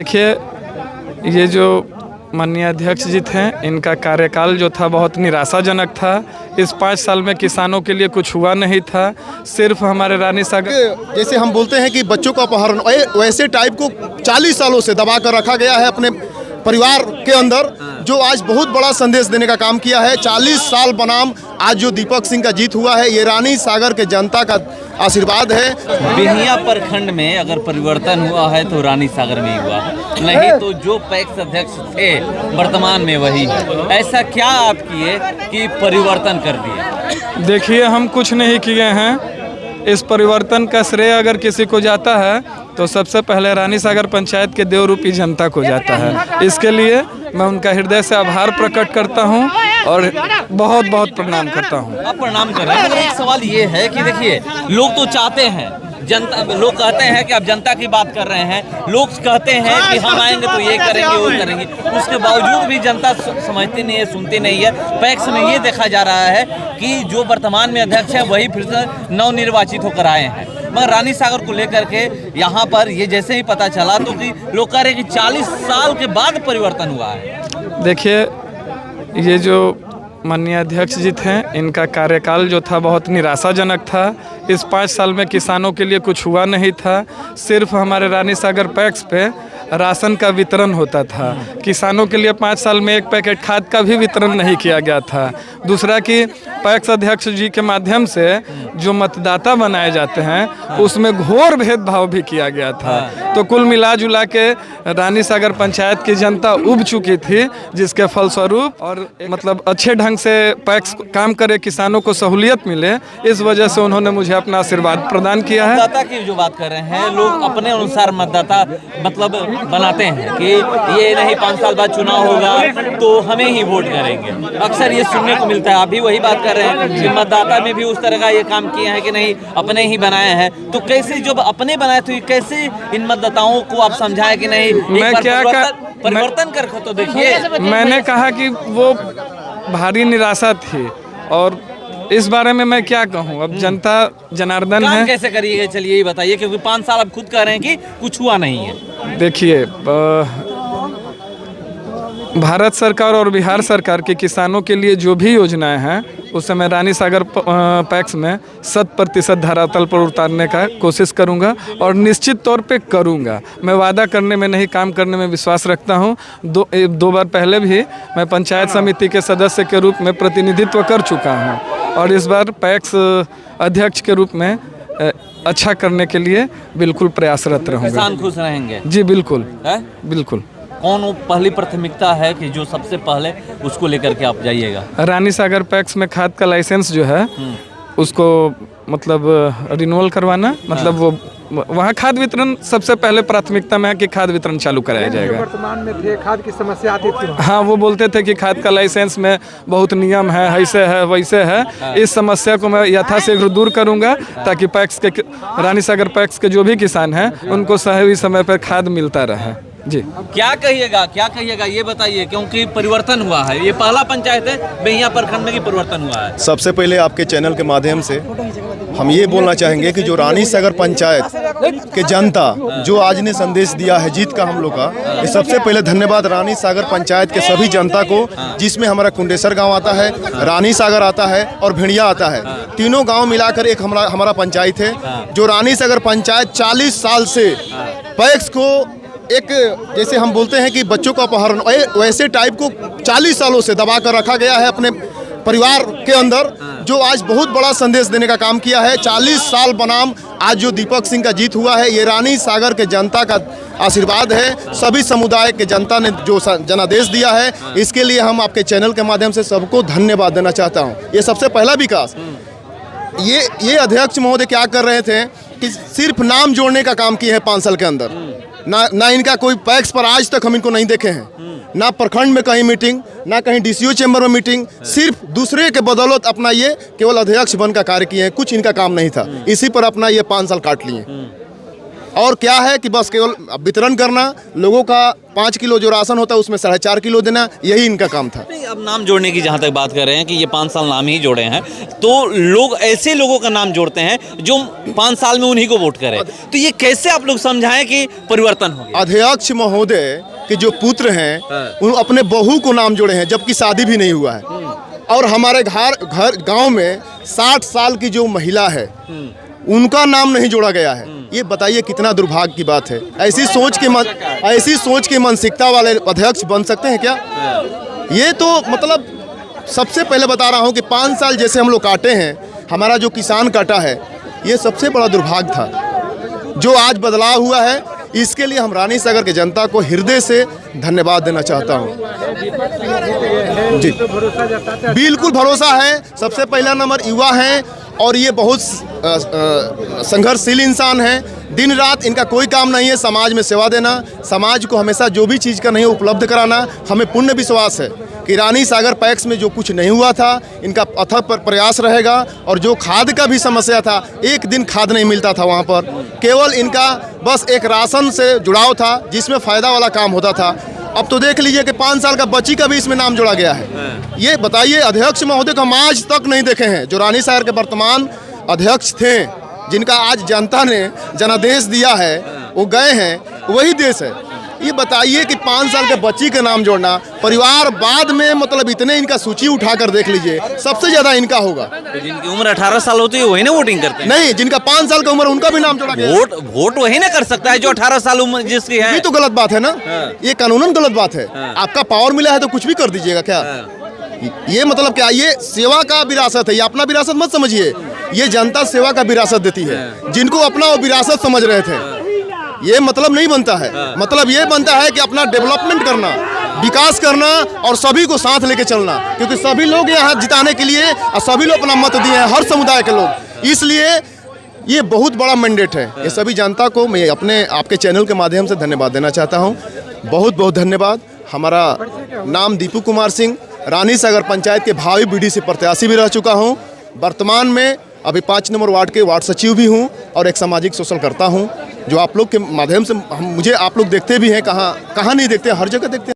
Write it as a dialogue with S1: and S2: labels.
S1: देखिए, ये जो माननीय अध्यक्ष जी थे, इनका कार्यकाल जो था बहुत निराशाजनक था। इस 5 साल में किसानों के लिए कुछ हुआ नहीं था। सिर्फ हमारे रानी सागर,
S2: जैसे हम बोलते हैं कि बच्चों का अपहरण, वैसे टाइप को 40 सालों से दबा कर रखा गया है अपने परिवार के अंदर, जो आज बहुत बड़ा संदेश देने का काम किया है। 40 साल बनाम आज जो दीपक सिंह का जीत हुआ है, ये रानी सागर के जनता का आशीर्वाद है।
S3: बिहिया प्रखंड में अगर परिवर्तन हुआ है तो रानी सागर में ही हुआ, नहीं तो जो पैक्स अध्यक्ष थे वर्तमान में वही है। ऐसा क्या आप किए कि परिवर्तन कर दिए?
S1: देखिए, हम कुछ नहीं किए हैं। इस परिवर्तन का श्रेय अगर किसी को जाता है तो सबसे पहले रानी सागर पंचायत के देवरूपी जनता को जाता है। इसके लिए मैं उनका हृदय से आभार प्रकट करता हूं और बहुत बहुत प्रणाम करता हूं।
S3: आप प्रणाम कर रहे हैं, मगर एक सवाल ये है कि देखिए, लोग तो चाहते हैं, जनता, लोग कहते हैं कि आप जनता की बात कर रहे हैं, लोग कहते हैं कि हम आएंगे तो ये करेंगे वो करेंगे, उसके बावजूद भी जनता समझती नहीं है, सुनती नहीं है। पैक्स में ये देखा जा रहा है कि जो वर्तमान में अध्यक्ष है वही फिर से नवनिर्वाचित होकर आए हैं। मगर रानी सागर को लेकर के यहाँ पर ये जैसे ही पता चला तो कि लोग कह रहे हैं कि 40 साल के बाद परिवर्तन हुआ है।
S1: देखिए, ये जो माननीय अध्यक्ष जी थे, इनका कार्यकाल जो था बहुत निराशाजनक था। इस 5 साल में किसानों के लिए कुछ हुआ नहीं था। सिर्फ हमारे रानी सागर पैक्स पे राशन का वितरण होता था। किसानों के लिए 5 साल में 1 पैकेट खाद का भी वितरण नहीं किया गया था। दूसरा कि पैक्स अध्यक्ष जी के माध्यम से जो मतदाता बनाए जाते हैं उसमें घोर भेदभाव भी किया गया था। तो कुल मिला जुला के रानी सागर पंचायत की जनता उब चुकी थी, जिसके फलस्वरूप और मतलब अच्छे ढंग से पैक्स काम करे, किसानों को सहूलियत मिले, इस वजह से उन्होंने मुझे अपना आशीर्वाद प्रदान किया है।
S3: मतदाता की जो बात कर रहे हैं, लोग अपने अनुसार मतदाता मतलब बनाते हैं कि ये नहीं 5 साल बाद चुनाव होगा तो हमें ही वोट करेंगे। अक्सर ये सुनने को मिलता है। आप भी वही बात कर रहे हैं कि मतदाता में भी उस तरह का ये काम किए हैं कि नहीं अपने ही बनाए हैं। तो कैसे जब अपने बनाए तो कैसे इन मतदाताओं को आप समझाएं कि नहीं
S1: मैं क्या
S3: परिवर्तन कर तो देखिए।
S1: मैंने कहा कि वो भारी निराशा थी और इस बारे में मैं क्या कहूँ। अब जनता जनार्दन है।
S3: कैसे करिएगा, चलिए ये बताइए, क्योंकि 5 साल आप खुद कह रहे हैं कि कुछ हुआ नहीं है।
S1: देखिए, भारत सरकार और बिहार सरकार के किसानों के लिए जो भी योजनाएं हैं उसे मैं रानी सागर पैक्स में 100% धरातल पर उतारने का कोशिश करूंगा और निश्चित तौर पे करूंगा। मैं वादा करने में नहीं, काम करने में विश्वास रखता हूं। दो बार पहले भी मैं पंचायत समिति के सदस्य के रूप में प्रतिनिधित्व कर चुका हूं और इस बार पैक्स अध्यक्ष के रूप में अच्छा करने के लिए बिल्कुल प्रयासरत रहूँगा।
S3: किसान खुश रहेंगे?
S1: जी बिल्कुल, बिल्कुल।
S3: कौन वो पहली प्राथमिकता है कि जो सबसे पहले उसको लेकर के आप जाइएगा?
S1: रानी सागर पैक्स में खाद का लाइसेंस जो है उसको मतलब रिन्यूअल करवाना, मतलब वो वहाँ खाद वितरण सबसे पहले प्राथमिकता में है कि खाद वितरण चालू कराया जाएगा।
S4: वर्तमान में थे खाद की समस्या आती थी।
S1: हाँ, वो बोलते थे कि खाद का लाइसेंस में बहुत नियम है, ऐसे है वैसे है। इस समस्या को मैं यथाशीघ्र दूर करूंगा ताकि पैक्स के, रानी सागर पैक्स के जो भी किसान हैं उनको सही समय पर खाद मिलता रहे। जी
S3: क्या कहिएगा ये बताइए, क्योंकि परिवर्तन हुआ है। ये पहला पंचायत है बिहिया प्रखंड में कि परिवर्तन हुआ है।
S2: सबसे पहले आपके चैनल के माध्यम से हम ये बोलना चाहेंगे कि जो रानी सागर पंचायत के जनता जो आज ने संदेश दिया है जीत का हम लोग का, ये सबसे पहले धन्यवाद रानी सागर पंचायत के सभी जनता को, जिसमें हमारा कुंडेसर गांव आता है, रानी सागर आता है और भिड़िया आता है। तीनों गांव मिलाकर एक हमारा पंचायत है। जो रानी सागर पंचायत 40 साल से पैक्स को एक, जैसे हम बोलते हैं कि बच्चों का अपहरण, वैसे टाइप को 40 सालों से दबा कर रखा गया है अपने परिवार के अंदर, जो आज बहुत बड़ा संदेश देने का काम किया है। 40 साल बनाम आज जो दीपक सिंह का जीत हुआ है, ये रानी सागर के जनता का आशीर्वाद है। सभी समुदाय के जनता ने जो जनादेश दिया है, इसके लिए हम आपके चैनल के माध्यम से सबको धन्यवाद देना चाहता हूँ। ये सबसे पहला विकास। ये अध्यक्ष महोदय क्या कर रहे थे कि सिर्फ नाम जोड़ने का काम किए हैं 5 साल के अंदर। ना इनका कोई पैक्स पर आज तक हम इनको नहीं देखे हैं, ना प्रखंड में कहीं मीटिंग, ना कहीं डीसीओ चैम्बर में मीटिंग। सिर्फ दूसरे के बदौलत अपना ये केवल अध्यक्ष बन का कार्य किए हैं, कुछ इनका काम नहीं था। इसी पर अपना ये 5 साल काट लिए। और क्या है कि बस केवल वितरण करना, लोगों का 5 किलो जो राशन होता है उसमें 4.5 किलो देना, यही इनका काम था।
S3: नहीं, अब नाम जोड़ने की जहाँ तक बात कर रहे हैं कि ये 5 साल नाम ही जोड़े हैं, तो लोग ऐसे लोगों का नाम जोड़ते हैं जो 5 साल में उन्हीं को वोट करें, तो ये कैसे आप लोग समझाएं कि परिवर्तन हो गया?
S2: अध्यक्ष महोदय के जो पुत्र हैं उन अपने बहू को नाम जोड़े हैं, जबकि शादी भी नहीं हुआ है। और हमारे घर गांव में 60 साल की जो महिला है उनका नाम नहीं जोड़ा गया है। ये बताइए कितना दुर्भाग्य की बात है। ऐसी सोच की मानसिकता वाले अध्यक्ष बन सकते हैं क्या? ये तो मतलब सबसे पहले बता रहा हूँ कि 5 साल जैसे हम लोग काटे हैं, हमारा जो किसान काटा है, ये सबसे बड़ा दुर्भाग्य था। जो आज बदलाव हुआ है, इसके लिए हम रानी सागर की जनता को हृदय से धन्यवाद देना चाहता हूँ। जी, बिल्कुल भरोसा है। सबसे पहला नंबर युवा हैं और ये बहुत संघर्षशील इंसान हैं। दिन रात इनका कोई काम नहीं है समाज में सेवा देना, समाज को हमेशा जो भी चीज़ का नहीं है उपलब्ध कराना। हमें पूर्ण विश्वास है कि रानी सागर पैक्स में जो कुछ नहीं हुआ था, इनका अथक प्रयास रहेगा। और जो खाद का भी समस्या था, एक दिन खाद नहीं मिलता था वहाँ पर, केवल इनका बस एक राशन से जुड़ाव था जिसमें फ़ायदा वाला काम होता था। अब तो देख लीजिए कि 5 साल का बच्ची का भी इसमें नाम जोड़ा गया है। ये बताइए, अध्यक्ष महोदय को हम आज तक नहीं देखे हैं। जो रानी सागर के वर्तमान अध्यक्ष थे, जिनका आज जनता ने जनादेश दिया है, वो गए हैं, वही देश है। ये बताइए कि 5 साल के बच्ची का नाम जोड़ना, परिवार बाद में मतलब इतने इनका सूची उठाकर देख लीजिए, सबसे ज्यादा इनका होगा।
S3: तो जिनकी उम्र 18 साल होती है वही ना वोटिंग करते हैं?
S2: नहीं, जिनका 5 साल का उम्र, उनका भी नाम जोड़ा गया।
S3: वोट वही ना कर सकता है जो 18 साल उम्र जिसकी है।
S2: ये तो गलत बात है ना, ये कानूनन गलत बात है। आपका पावर मिला है तो कुछ भी कर दीजिएगा क्या? ये मतलब क्या? ये सेवा का विरासत है, ये अपना विरासत मत समझिए। ये जनता सेवा का विरासत देती है, जिनको अपना वो विरासत समझ रहे थे। ये मतलब नहीं बनता है। मतलब ये बनता है कि अपना डेवलपमेंट करना, विकास करना और सभी को साथ लेके चलना, क्योंकि सभी लोग यहाँ जिताने के लिए और सभी लोग अपना मत दिए हैं, हर समुदाय के लोग। इसलिए ये बहुत बड़ा मैंडेट है। ये सभी जनता को मैं अपने आपके चैनल के माध्यम से धन्यवाद देना चाहता हूँ। बहुत बहुत धन्यवाद। हमारा नाम दीपू कुमार सिंह, रानी सागर पंचायत के भावी बीडीसी प्रत्याशी भी रह चुका हूँ। वर्तमान में अभी 5 नंबर वार्ड के वार्ड सचिव भी हूँ और एक सामाजिक सोशल करता हूँ, जो आप लोग के माध्यम से मुझे आप लोग देखते भी हैं। कहाँ नहीं देखते, हर जगह देखते हैं।